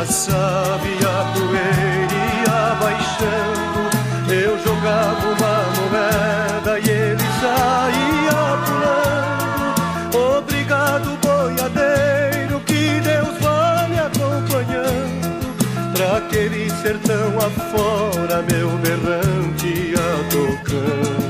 passava e a poeira ia baixando, eu jogava uma moeda e ele saía pulando. Obrigado, boiadeiro, que Deus vá me acompanhando, pra aquele sertão afora meu berrante ia tocando.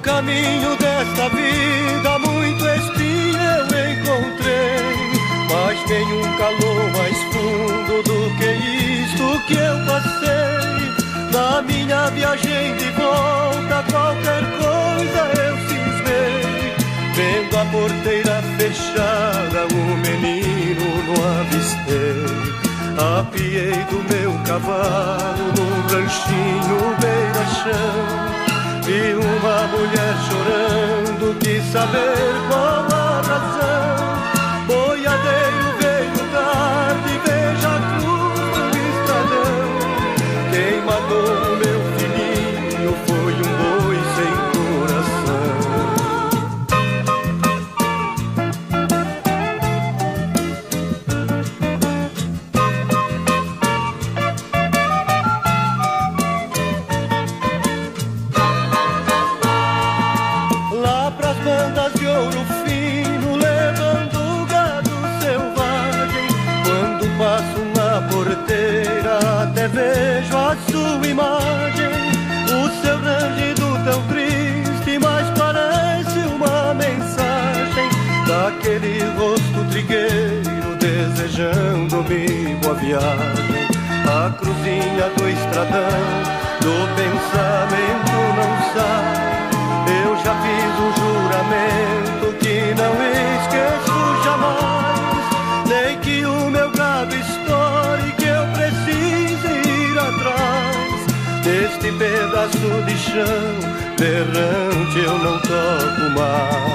Caminho desta vida muito espinho eu encontrei, mas tem um calor mais fundo do que isto que eu passei. Na minha viagem de volta qualquer coisa eu cismei, vendo a porteira fechada o menino não avistei. Apiei do meu cavalo num ranchinho beira-chão, vi uma mulher chorando, quis saber qual a razão. Boiadeiro veio tarde, veja a cruz do estradão. Quem matou o meu filhinho foi um boi sem coração. Bandas de ouro fino levando gado selvagem, quando passo na porteira até vejo a sua imagem. O seu rangido tão triste, mas parece uma mensagem daquele rosto trigueiro desejando-me boa viagem. A cruzinha do estradão do pensamento não sai, eu já fiz um juramento que não esqueço jamais, nem que o meu gado estoure, que eu precise ir atrás deste pedaço de chão berrante eu não toco mais.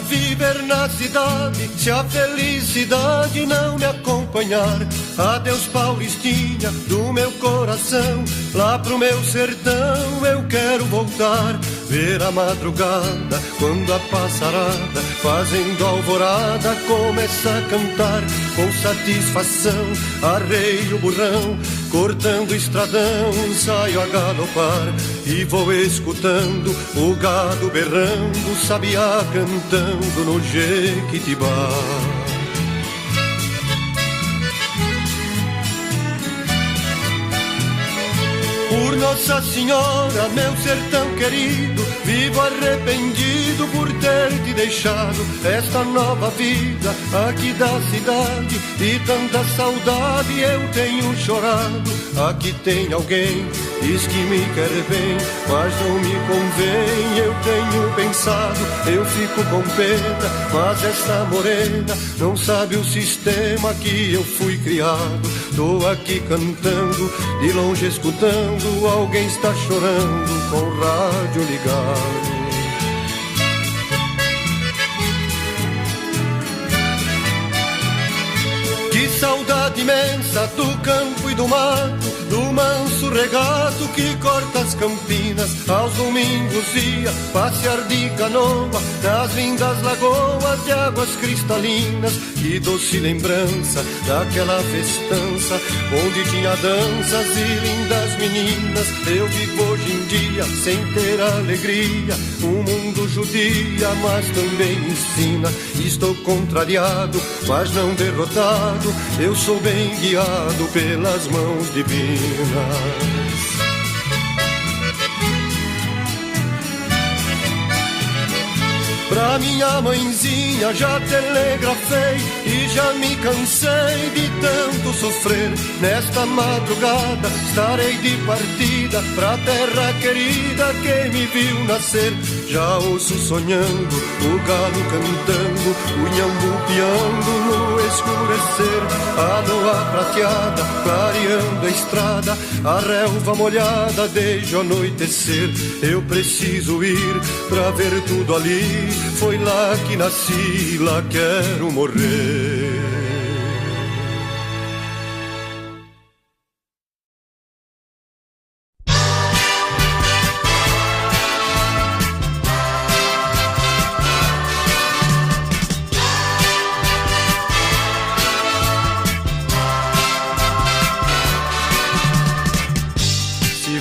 Viver na cidade, se a felicidade não me acompanhar. Adeus Paulistinha do meu coração, lá pro meu sertão eu quero voltar. Ver a madrugada, quando a passarada, fazendo alvorada, começa a cantar. Com satisfação, arreio o burrão, cortando o estradão, saio a galopar. E vou escutando o gado berrando, o sabiá cantando no Jequitibá. Por Nossa Senhora, meu sertão querido, vivo arrependido por ter te deixado esta nova vida aqui da cidade. E tanta saudade eu tenho chorado. Aqui tem alguém, diz que me quer bem, mas não me convém. Eu tenho pensado, eu fico com pena, mas esta morena não sabe o sistema que eu fui criado. Tô aqui cantando, de longe escutando, alguém está chorando com o rádio ligado. Que saudade imensa do campo e do mato, do manso regato que corta as campinas. Aos domingos ia passear de canoa nas lindas lagoas de águas cristalinas. Que doce lembrança daquela festança onde tinha danças e lindas meninas. Eu vivo hoje em dia sem ter alegria, o mundo judia, mas também ensina. Estou contrariado, mas não derrotado, eu sou bem guiado pelas mãos divinas. Pra minha mãezinha já telegrafei e já me cansei de tanto sofrer. Nesta madrugada estarei de partida pra terra querida que me viu nascer. Já ouço sonhando, o galo cantando, o inhambu piando no escurecer. A lua prateada clareando a estrada, a relva molhada desde o anoitecer. Eu preciso ir pra ver tudo ali, foi lá que nasci, lá quero morrer.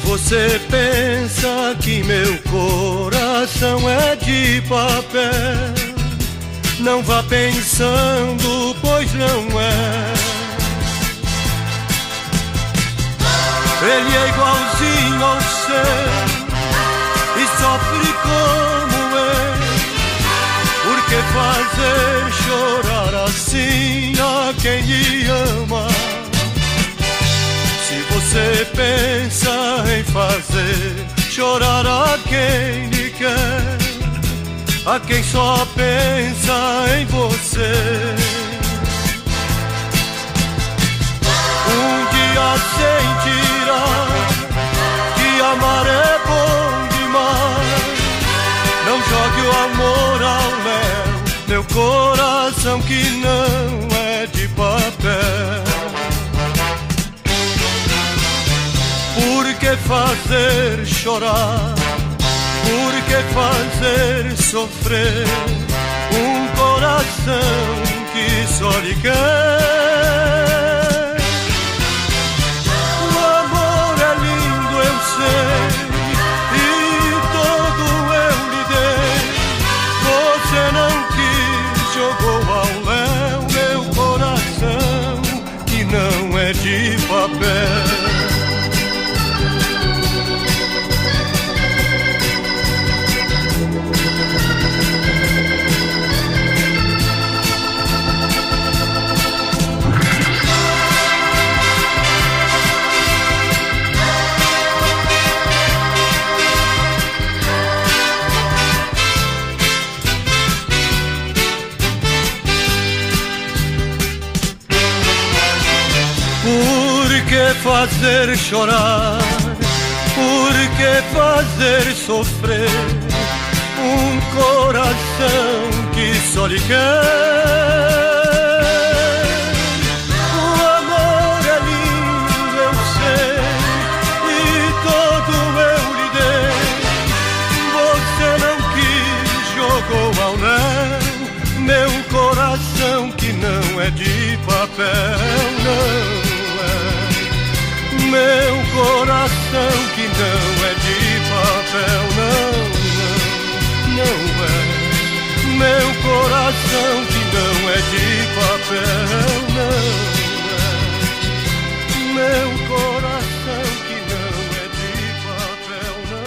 Você pensa que meu coração é de papel? Não vá pensando, pois não é. Ele é igualzinho ao seu e sofre como eu. Por que fazer chorar assim a quem lhe ama? Se você pensa em fazer chorar a quem lhe quer, a quem só pensa em você, um dia sentirá que amar é bom demais. Não jogue o amor ao léu, meu coração que não é de papel. Por que fazer chorar? Por que fazer sofrer um coração que só lhe quer? O amor é lindo, eu sei, e todo eu lhe dei. Você não quis, jogou ao léu meu coração que não é de papel. Por que fazer chorar? Por que fazer sofrer um coração que só lhe quer? O amor é lindo, eu sei, e todo eu lhe dei. Você não quis, jogou ao léu meu coração que não é de papel, não. Meu coração que não é de papel, não, não é. Meu coração que não é de papel, não é. Meu coração que não é de papel, não é.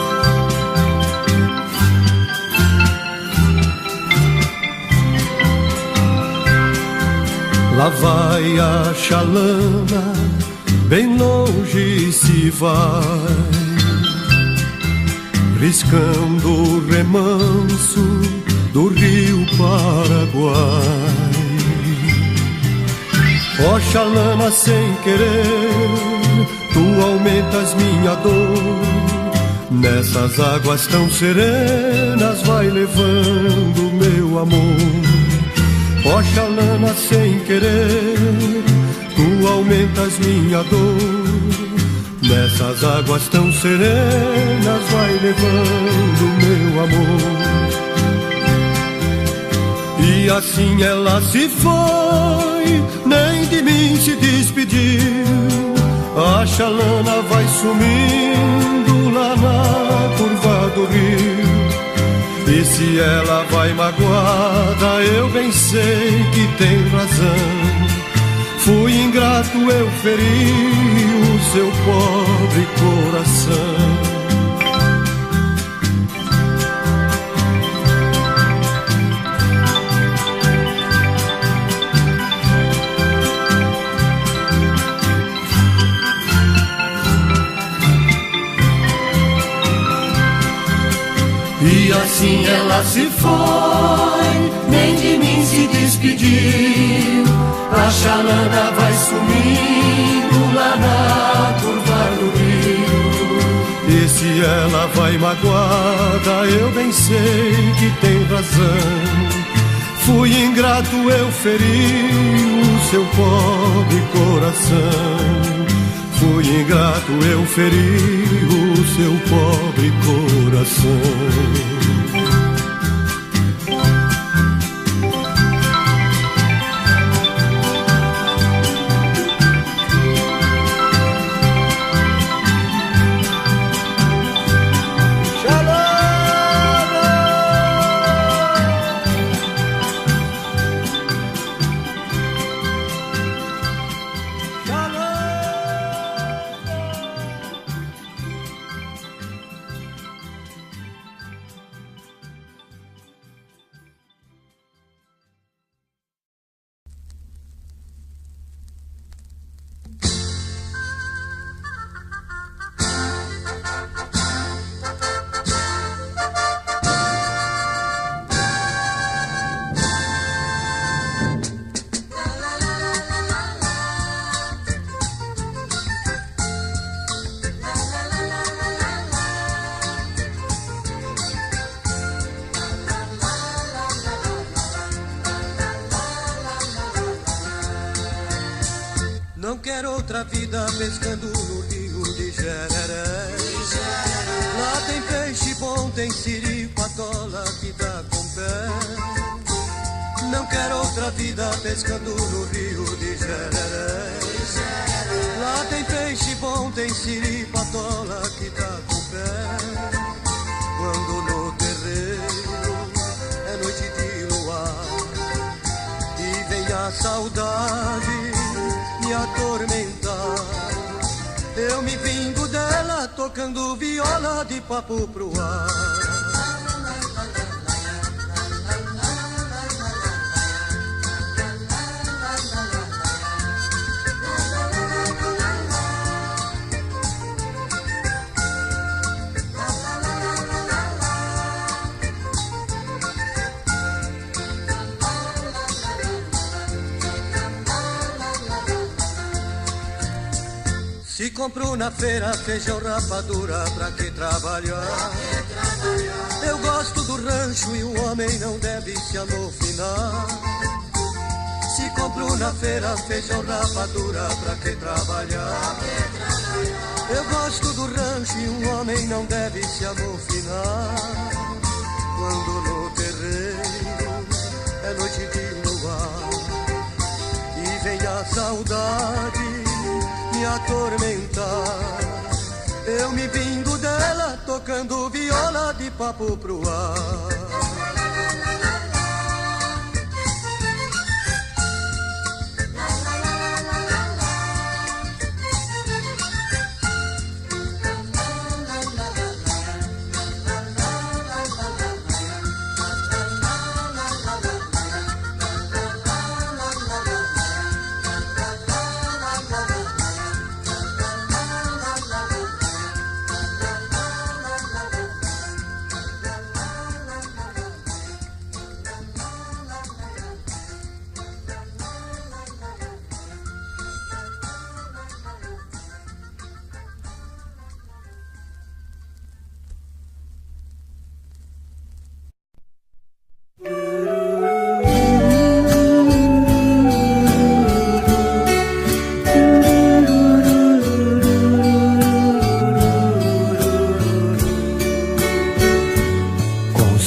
Meu coração. Lá vai a chalana, bem longe se vai, riscando o remanso do rio Paraguai. Ó chalana, sem querer, tu aumentas minha dor. Nessas águas tão serenas vai levando meu amor. Ó chalana, sem querer, tu aumentas minha dor. Nessas águas tão serenas vai levando meu amor. E assim ela se foi, nem de mim se despediu. A chalana vai sumindo lá na curva do rio. E se ela vai magoada, eu bem sei que tem razão. Fui ingrato, eu feri o seu pobre coração. E assim ela se foi, nem de mim se despediu. A chalana vai sumindo lá na curva do rio. E se ela vai magoada, eu bem sei que tem razão. Fui ingrato, eu feri o seu pobre coração. Fui ingrato, eu feri o seu pobre coração. Não quero outra vida pescando no rio de Jereré. Lá tem peixe bom, tem siri, patola que dá com pé. Não quero outra vida pescando no rio de Jereré. Lá tem peixe bom, tem siri, patola que dá com pé. Quando no terreiro é noite de luar e vem a saudade me atormentar, eu me vingo dela tocando viola de papo pro ar. Se compro na feira feijão, rapadura, pra que trabalhar? Eu gosto do rancho e o homem não deve se amofinar. Se compro na feira feijão, rapadura, pra que trabalhar? Eu gosto do rancho e o homem não deve se amofinar. Quando no terreiro é noite de luar e vem a saudade me atormentar, eu me vingo dela tocando viola de papo pro ar.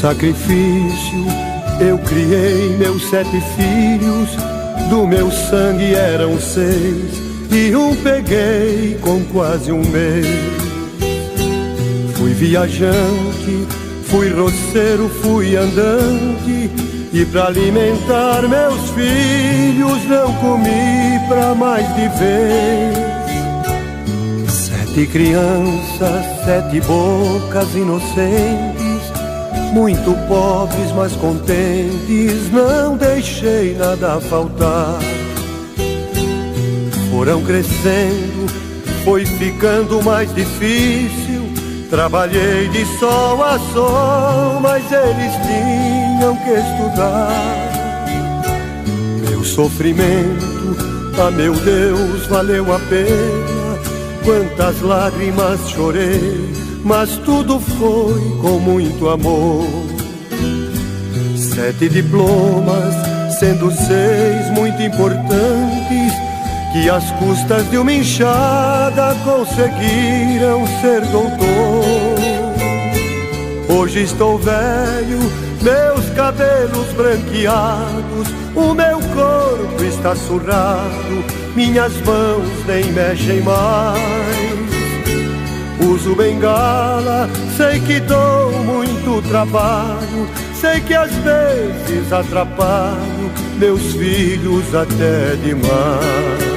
Sacrifício, eu criei meus 7 filhos, do meu sangue eram 6, e um peguei com quase um mês. Fui viajante, Fui roceiro, fui andante, e pra alimentar meus filhos não comi pra mais de vez. 7 crianças, 7 bocas inocentes, muito pobres, mas contentes, não deixei nada faltar. Foram crescendo, foi ficando mais difícil. Trabalhei de sol a sol, mas eles tinham que estudar. Meu sofrimento, ah meu Deus, valeu a pena. Quantas lágrimas chorei, mas tudo foi com muito amor. 7 diplomas, sendo 6 muito importantes, que às custas de uma enxada conseguiram ser doutor. Hoje estou velho, meus cabelos branqueados, o meu corpo está surrado, minhas mãos nem mexem mais. Uso bengala, sei que dou muito trabalho, sei que às vezes atrapalho meus filhos até demais.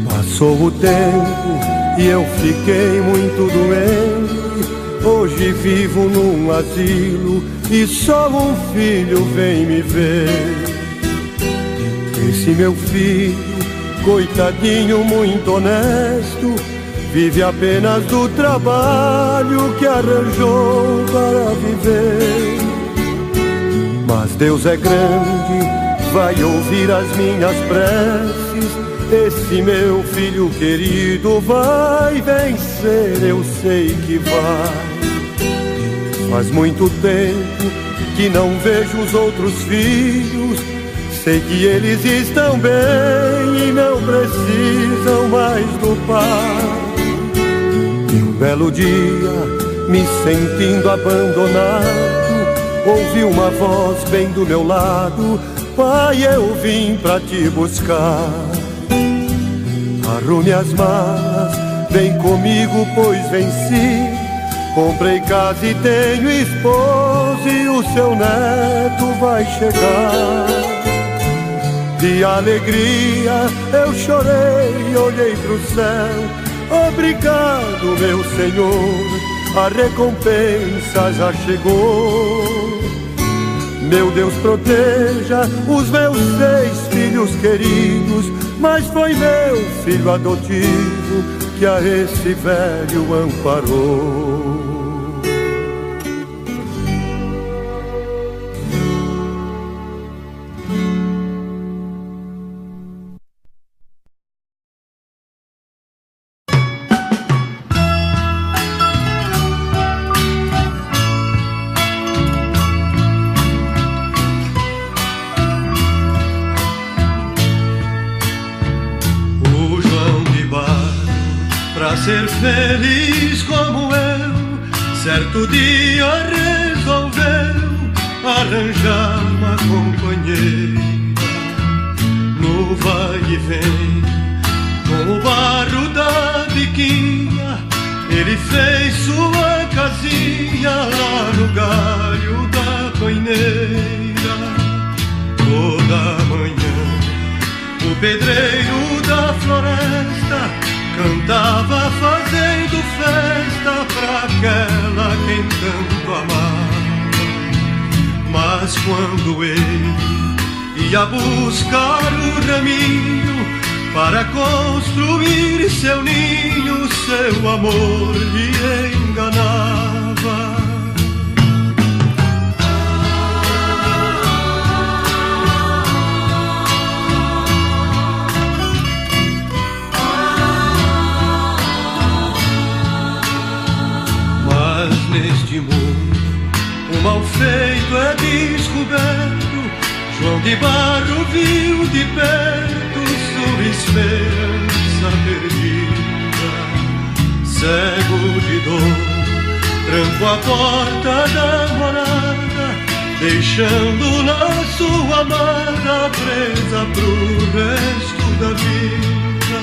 Passou o tempo e eu fiquei muito doente. Hoje vivo num asilo e só um filho vem me ver. Esse meu filho, coitadinho, muito honesto, vive apenas do trabalho que arranjou para viver. Mas Deus é grande, vai ouvir as minhas preces. Esse meu filho querido vai vencer, eu sei que vai. Faz muito tempo que não vejo os outros filhos, sei que eles estão bem e não precisam mais do pai. E um belo dia, me sentindo abandonado, ouvi uma voz bem do meu lado: pai, eu vim pra te buscar. Arrume as malas, vem comigo, pois venci. Comprei casa e tenho esposa e o seu neto vai chegar. De alegria eu chorei, olhei pro céu. Obrigado, meu Senhor, a recompensa já chegou. Meu Deus, proteja os meus 6 filhos queridos, mas foi meu filho adotivo que a esse velho amparou. Ser feliz como eu, certo dia resolveu arranjar uma companheira. No vai e vem, com o barro da biquinha, ele fez sua casinha lá no galho da coineira. Toda manhã, o pedreiro da floresta cantava fazendo festa pra aquela quem tanto amava. Mas quando ele ia buscar o raminho para construir seu ninho, seu amor lhe enganava. Neste mundo o mal feito é descoberto. João de Barro viu de perto sua esperança perdida. Cego de dor, trancou a porta da morada deixando na sua amada presa pro resto da vida.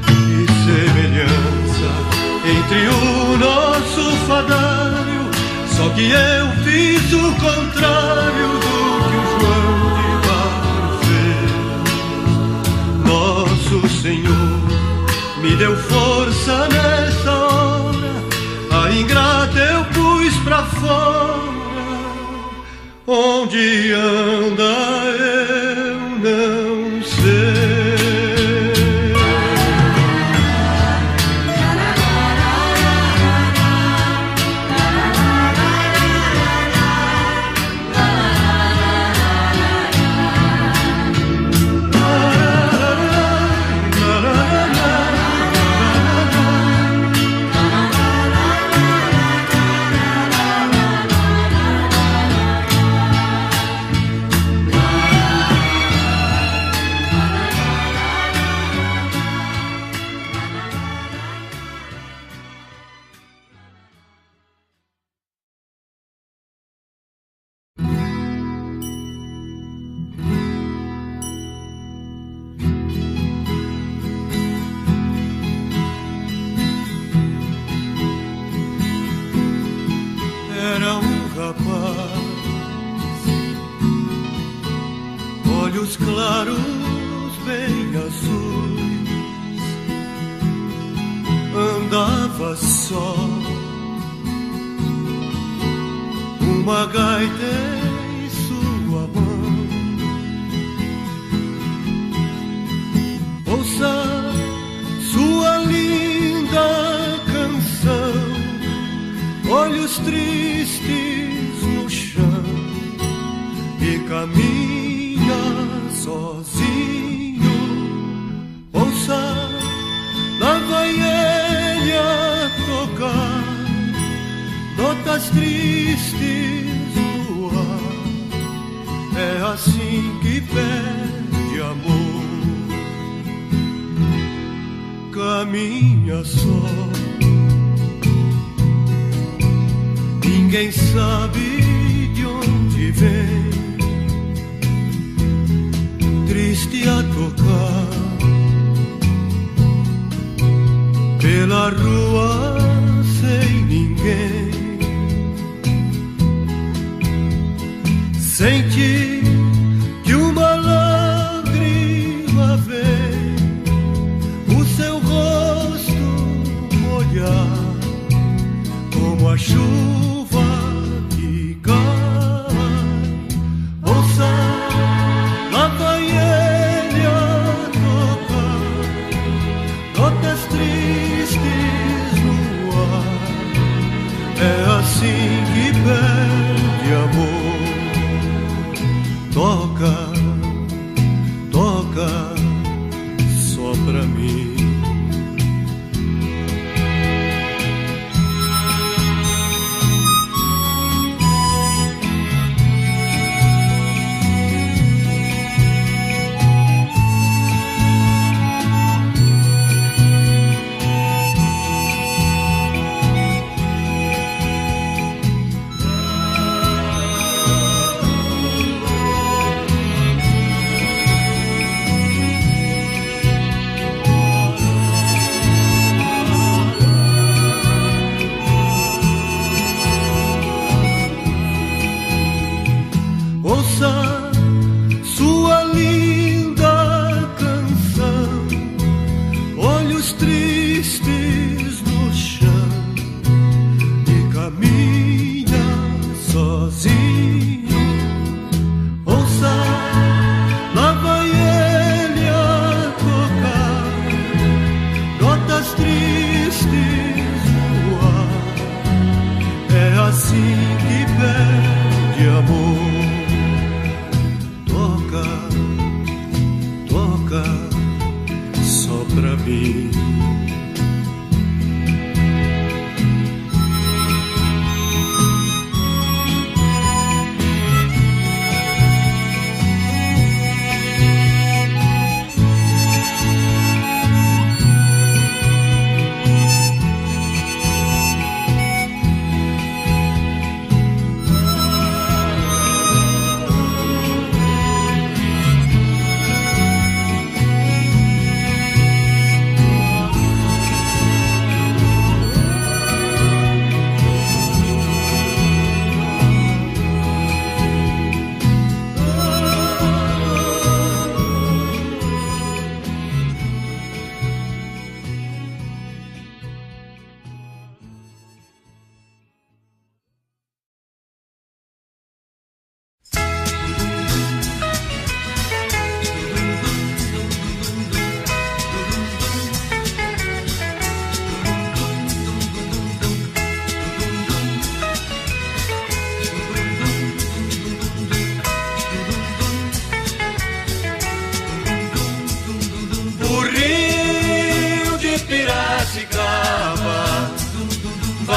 Que semelhança entre o nosso fadário, só que eu fiz o contrário do que o João de Barro fez. Nosso Senhor me deu força nessa hora, a ingrata eu pus pra fora. Onde anda eu não sei. Olhos claros, bem azuis, andava só, uma gaita em sua mão. Ouça sua linda canção, olhos tristes no chão, e caminha sozinho. Ouça, lá vai ele a tocar notas tristes no ar. É assim que pede amor, caminha só, ninguém sabe de onde vem, triste a tocar pela rua sem ninguém. Sente que uma lágrima vem o seu rosto molhar, como a chuva que cai. Ouça, lá vai ele a tocar notas tristes no ar. É assim que pede amor. Toca, toca só pra mim.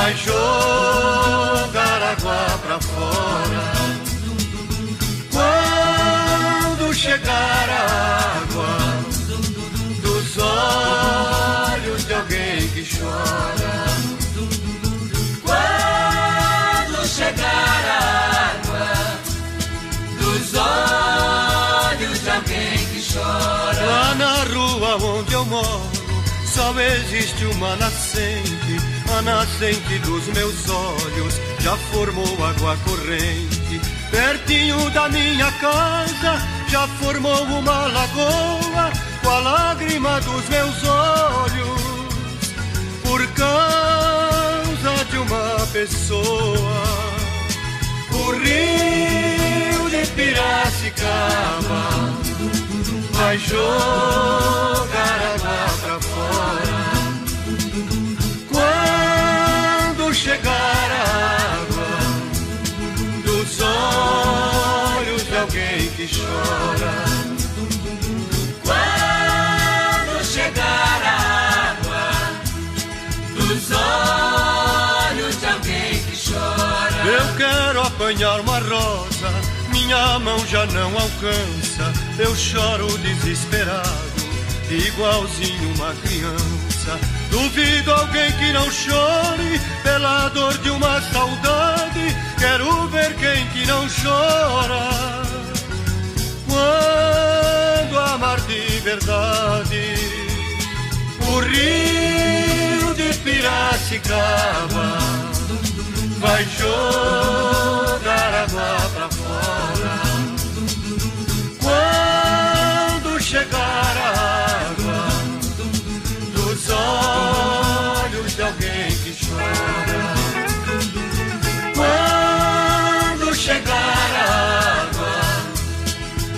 vai jogar água pra fora. Quando chegar a água dos olhos de alguém que chora. Quando chegar a água dos olhos de alguém que chora. Lá na rua onde eu moro só existe uma nascente. A nascente dos meus olhos já formou água corrente. Pertinho da minha casa já formou uma lagoa com a lágrima dos meus olhos por causa de uma pessoa. O rio de Piracicaba vai jogar água pra fora. Quando chegar a água dos olhos de alguém que chora. Quando chegar a água dos olhos de alguém que chora. Eu quero apanhar uma rosa, minha mão já não alcança. Eu choro desesperado, igualzinho uma criança. Duvido alguém que não chore pela dor de uma saudade. Quero ver quem que não chora quando amar de verdade. O rio de Piracicaba vai jogar água pra fora. Quando chegar a água dos olhos de alguém que chora. Quando chegar a água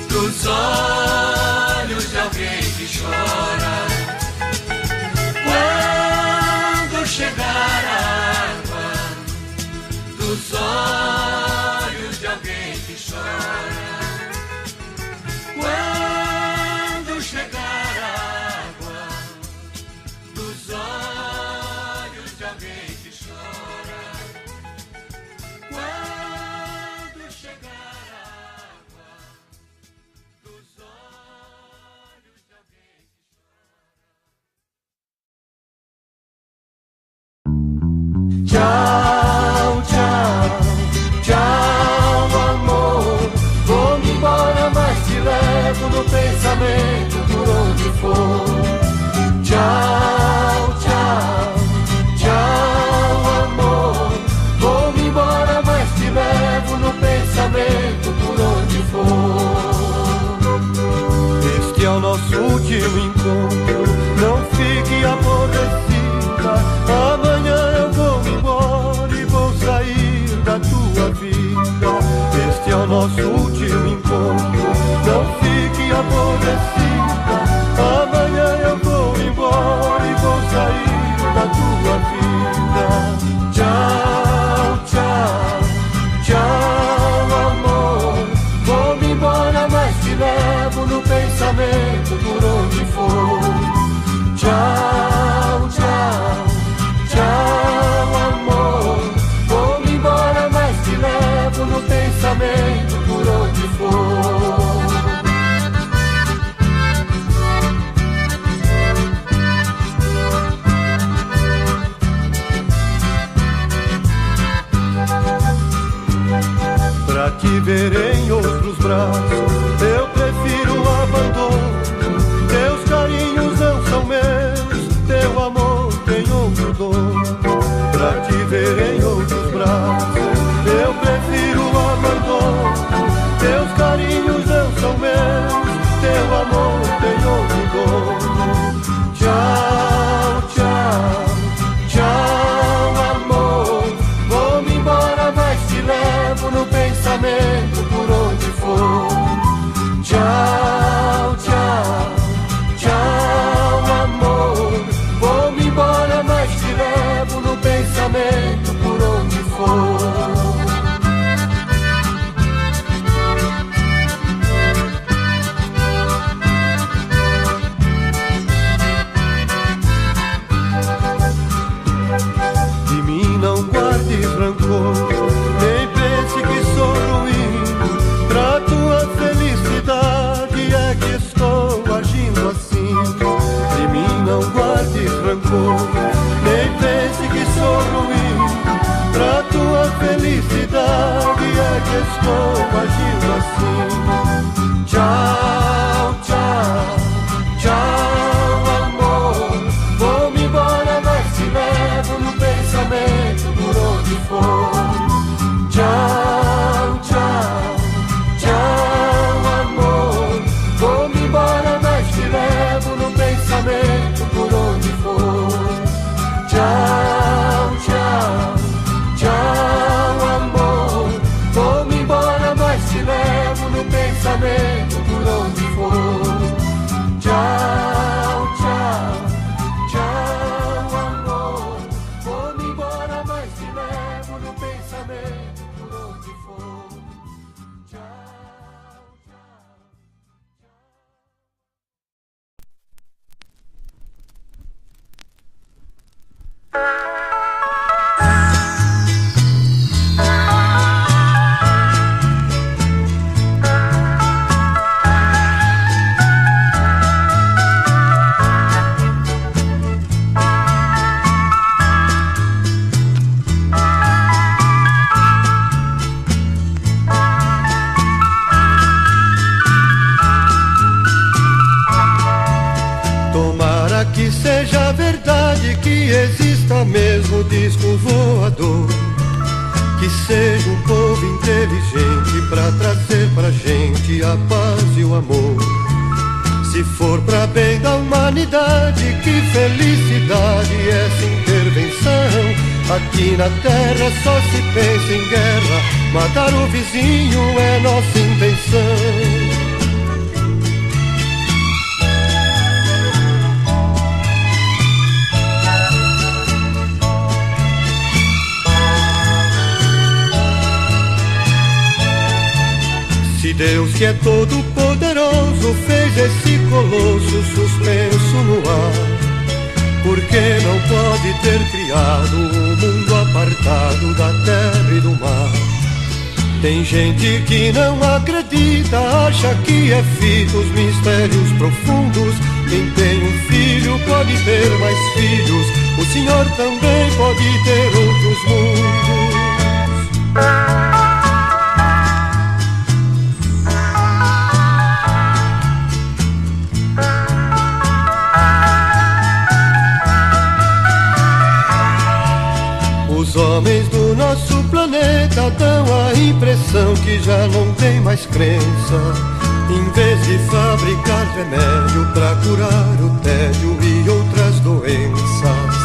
dos olhos de alguém que chora. Quando chegar a água dos olhos de alguém que chora. Quando chegar a água dos olhos de alguém que chora. Quando chegar a água dos olhos de alguém que chora. Tchau, tchau, tchau, amor. Vou-me embora, mas te levo no pensamento por onde for. Tchau, tchau, tchau, amor. Vou-me embora, mas te levo no pensamento por onde for. Este é o nosso último encontro, não fique aborrecida. Amanhã eu vou embora e vou sair da tua vida. Este é o nosso último encontro, não fique aborrecida. Amanhã eu vou embora e vou sair da tua vida. Tchau, tchau, tchau, amor. Vou-me embora, mas te levo no pensamento por onde for. Tchau, tchau, tchau, amor. Vou-me embora, mas te levo no pensamento por onde for. Pra te ver em outros braços, eu prefiro o abandono. Teus carinhos não são meus, teu amor tem outro dono. Pra te ver em outros braços, eu prefiro o abandono. Teus carinhos não são meus, teu amor tem outro dono. Tchau, tchau, tchau, amor. Vou-me embora, mas te levo no pensamento por onde for. Tchau, tchau, tchau, amor. Vou-me embora, mas te levo no pensamento por onde for. De mim não felicidade é que estou agindo assim. Tchau, tchau, tchau, amor. Vou-me embora, mas te levo no pensamento por onde for. Tchau, tchau, tchau, amor. Vou-me embora, mas te levo no pensamento por onde for. Tchau, tchau, tchau, amor. Vou-me embora, mas te levo no pensamento por onde for. Tchau, tchau, tchau, amor. Vou-me embora, mas te levo no pensamento por onde for. Tchau, tchau. Tomara que seja verdade, que exista mesmo disco voador, que seja um povo inteligente pra trazer pra gente a paz e o amor. Se for pra bem da humanidade, que felicidade essa intervenção. Aqui na terra só se pensa em guerra, matar o vizinho é nossa intenção. Se Deus, que é todo poderoso, fez esse colosso suspenso no ar, por que não pode ter criado um mundo apartado da terra e do mar? Tem gente que não acredita, acha que é fito os mistérios profundos. Quem tem um filho pode ter mais filhos, o Senhor também pode ter outros mundos. Os homens do nosso planeta dão a impressão que já não tem mais crença. Em vez de fabricar remédio pra curar o tédio e outras doenças,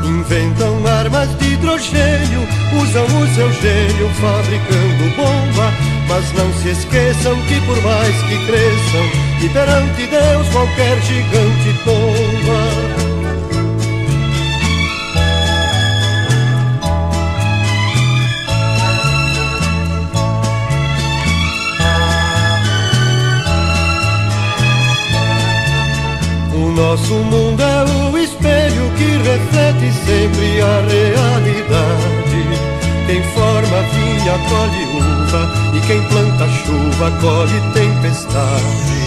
inventam armas de hidrogênio, usam o seu gênio fabricando bomba. Mas não se esqueçam que por mais que cresçam, e perante Deus qualquer gigante tomba. Nosso mundo é o espelho que reflete sempre a realidade. Quem forma vinha colhe uva, e quem planta chuva colhe tempestade.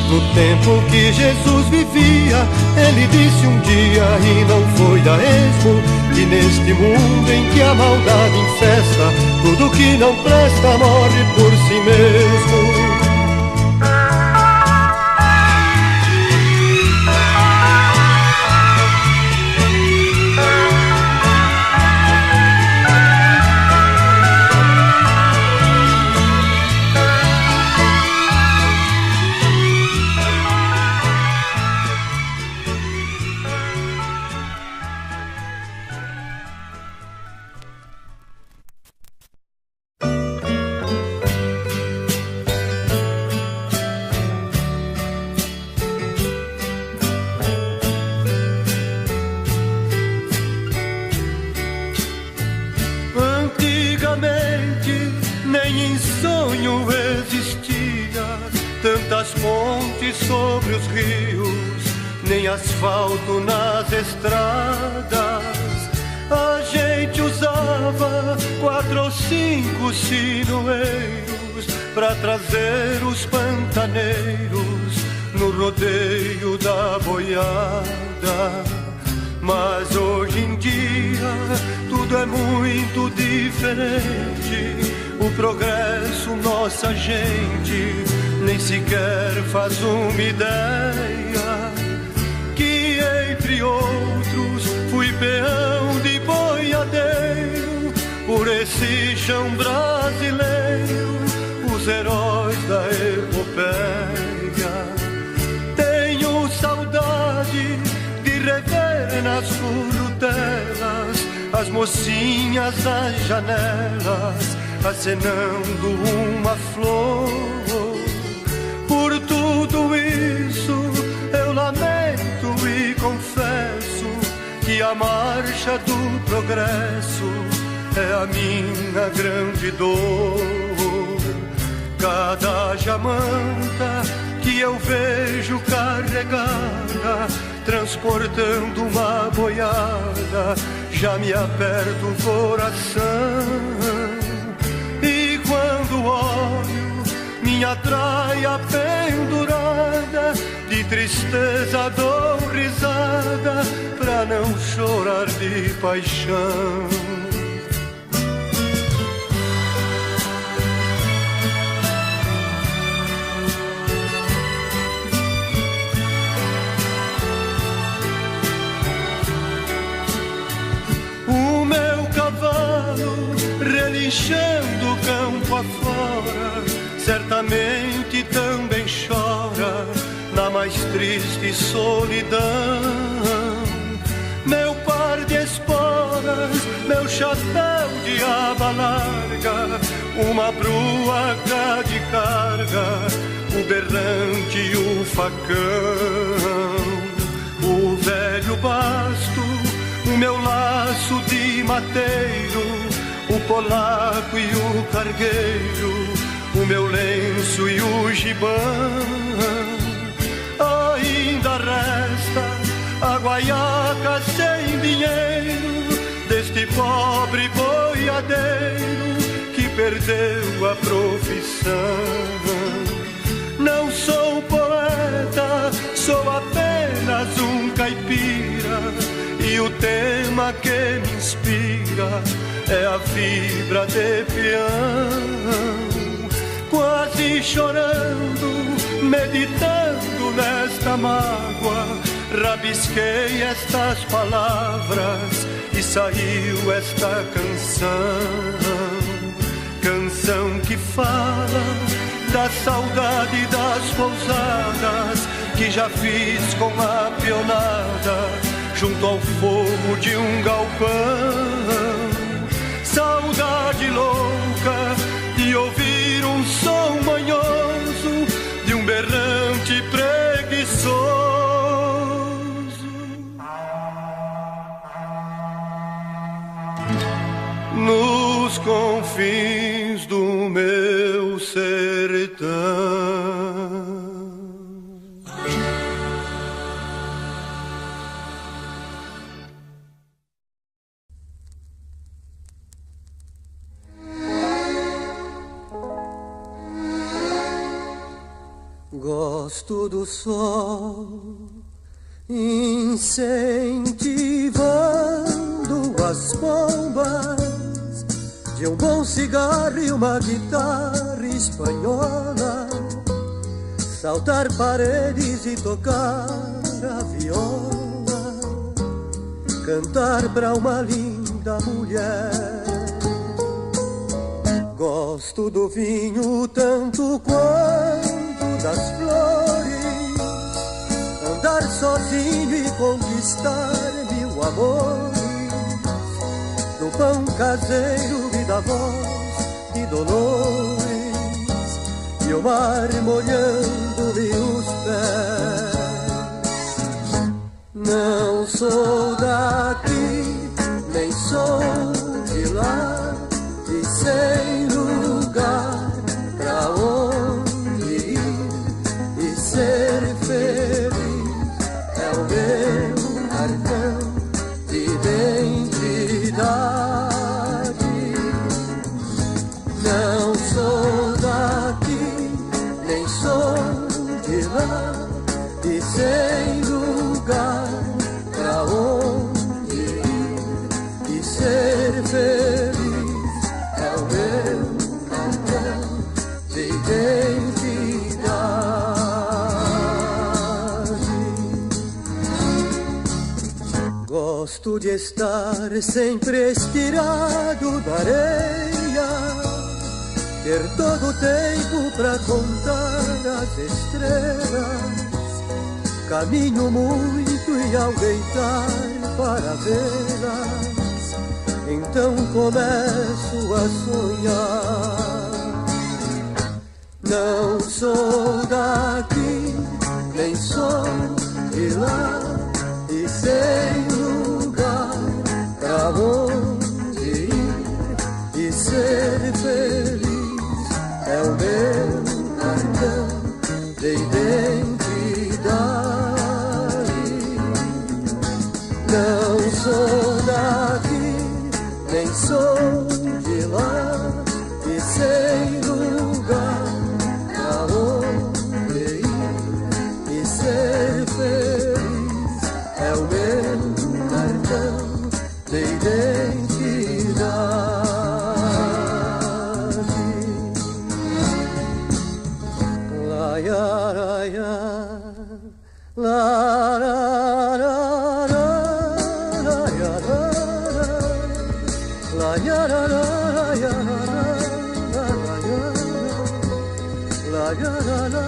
No tempo que Jesus vivia, ele disse um dia, e não foi a esmo, que neste mundo em que a maldade infesta, tudo que não presta morre por si mesmo. Nem em sonho existia tantas pontes sobre os rios, nem asfalto nas estradas. A gente usava 4 ou 5 sinueiros pra trazer os pantaneiros no rodeio da boiada. Mas hoje em dia tudo é muito diferente. O progresso, nossa gente nem sequer faz uma ideia. Que entre outros fui peão de boiadeiro por esse chão brasileiro, os heróis da epopeia. Tenho saudade de rever nas frutelas as mocinhas das janelas acenando uma flor. Por tudo isso eu lamento e confesso que a marcha do progresso é a minha grande dor. Cada jamanta que eu vejo carregada, transportando uma boiada, já me aperta o coração. E quando olho minha traia pendurada, de tristeza dou risada pra não chorar de paixão. Relinchando campo afora, certamente também chora na mais triste solidão. Meu par de esporas, meu chapéu de aba larga, uma bruaca de carga, o berrante e o facão, o velho basto, o meu laço de mateiro, o polaco e o cargueiro, o meu lenço e o gibão. Ainda resta a guaiaca sem dinheiro deste pobre boiadeiro que perdeu a profissão. Não sou poeta, sou apenas um caipira, e o tema que me inspira é a fibra de peão. Quase chorando, meditando nesta mágoa, rabisquei estas palavras e saiu esta canção. Canção que fala da saudade das pousadas que já fiz com a pionada junto ao fogo de um galpão. Saudade louca de ouvir um som manhoso de um berrante preguiçoso nos confins do meu sertão. Gosto do sol incentivando as pombas de um bom cigarro e uma guitarra espanhola, saltar paredes e tocar a viola, cantar pra uma linda mulher. Gosto do vinho tanto quanto das flores, andar sozinho e conquistar mil amores, do pão caseiro e da voz de Dolores, e o mar molhando-lhe os pés. Não sou daqui, nem sou de lá, e sem lugar pra onde ir e ser feliz é o meu cartão de identidade. Não sou daqui, nem sou de lá, e sem lugar pra onde Gosto de estar sempre estirado na areia, ter todo o tempo pra contar as estrelas. Caminho muito e ao deitar para vê-las, então começo a sonhar. Não sou daqui, nem sou de lá, e sem lugar pra onde ir e ser feliz é o meu cartão de identidade. Não sou daqui, nem sou de lá, e sem lugar pra onde ir e ser feliz é o meu cartão de identidade. La ya la ya, la la la la, la ya la la, la ya la la ya la la la ya la la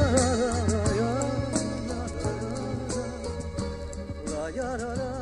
la ya la la.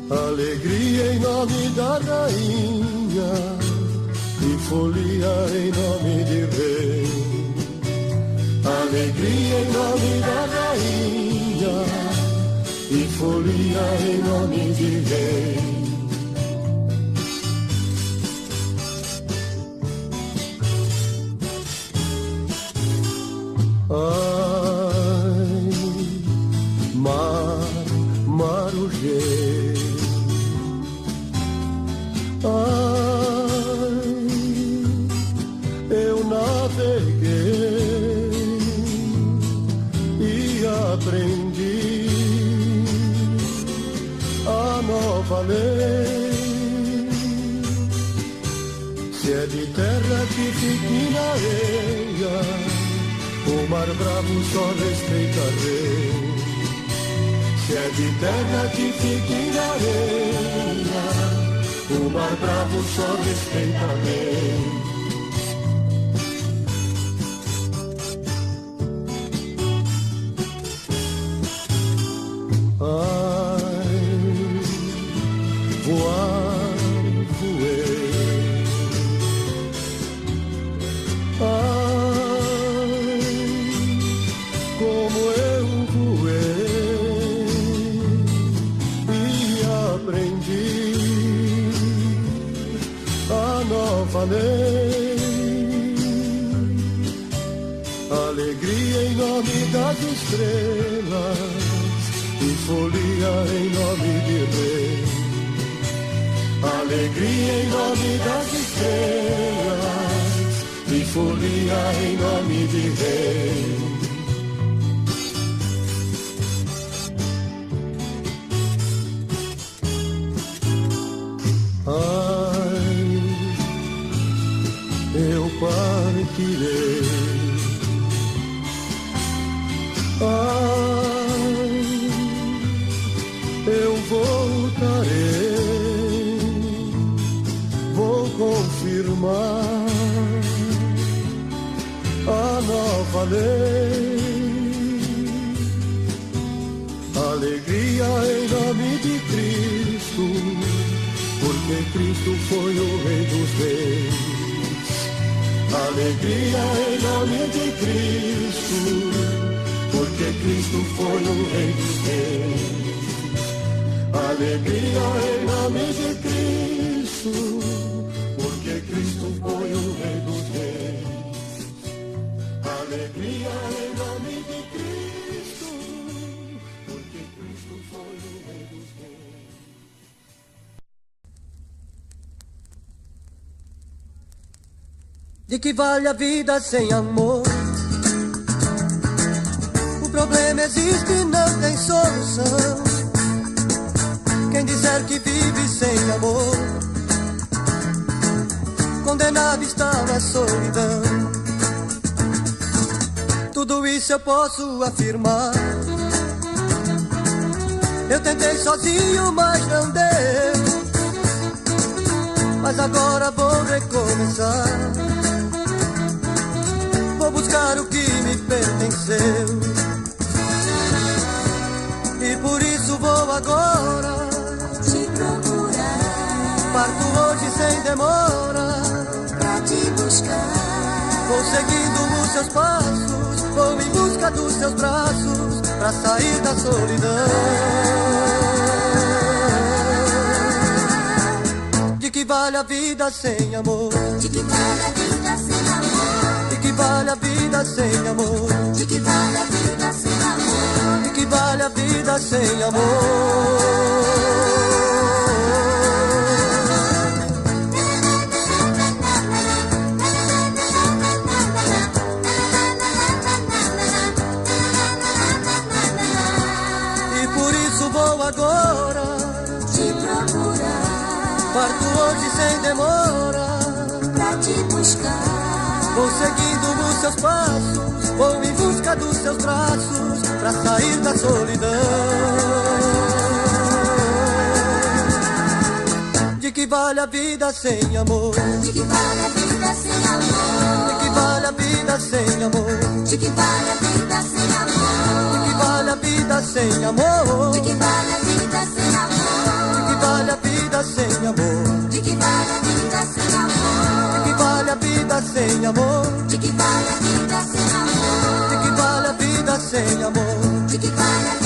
Alegria em nome da rainha e folia em nome de rei. Alegria em nome da rainha e folia em nome de rei. Ai, Marujê. Ai, eu naveguei e aprendi a nova lei. Se é de terra que fique na areia, o mar bravo só respeita a rei. Se é de terra que fique na areia, o mar bravo só respeita a lei. Ai, voar, voei. Ai, como eu voei e aprendi a nova lei. Alegria em nome das estrelas e folia em nome de rei. Alegria em nome das estrelas e folia em nome de rei. Ai, eu partirei. Ai, eu voltarei. Vou confirmar a nova lei. Alegria em nome de Cristo, porque Cristo foi o Rei dos Reis. Alegria em nome de Cristo, porque Cristo foi o Rei dos Reis. Alegria em nome de Cristo, porque Cristo foi o Rei dos Reis. Alegria em nome de Cristo, porque Cristo foi o Rei dos Reis. De que vale a vida sem amor? O problema existe e não tem solução. Quem disser que vive sem amor, condenado está na solidão. Tudo isso eu posso afirmar. Eu tentei sozinho, mas não deu. Mas agora vou recomeçar. Vou buscar o que me pertenceu. E por isso vou agora te procurar. Parto hoje sem demora Pra te buscar. Vou seguindo os seus passos, vou em busca dos seus braços, pra sair da solidão. De que vale a vida sem amor? De que vale a vida sem amor? De que vale a vida sem amor? De que vale a vida sem amor? De que vale a vida sem amor? Agora te procurar. Parto hoje sem demora pra te buscar. Vou seguindo os seus passos, vou em busca dos seus braços, pra sair da solidão. De que vale a vida sem amor? De que vale a vida sem amor? De que vale a vida sem amor? De que vale a vida sem amor? De que vale a vida sem amor? De que vale a vida sem amor? De que vale a vida sem amor? De que vale a vida sem amor? De que vale a vida sem amor? De que vale a vida sem amor? De que vale a vida sem amor? De que vale a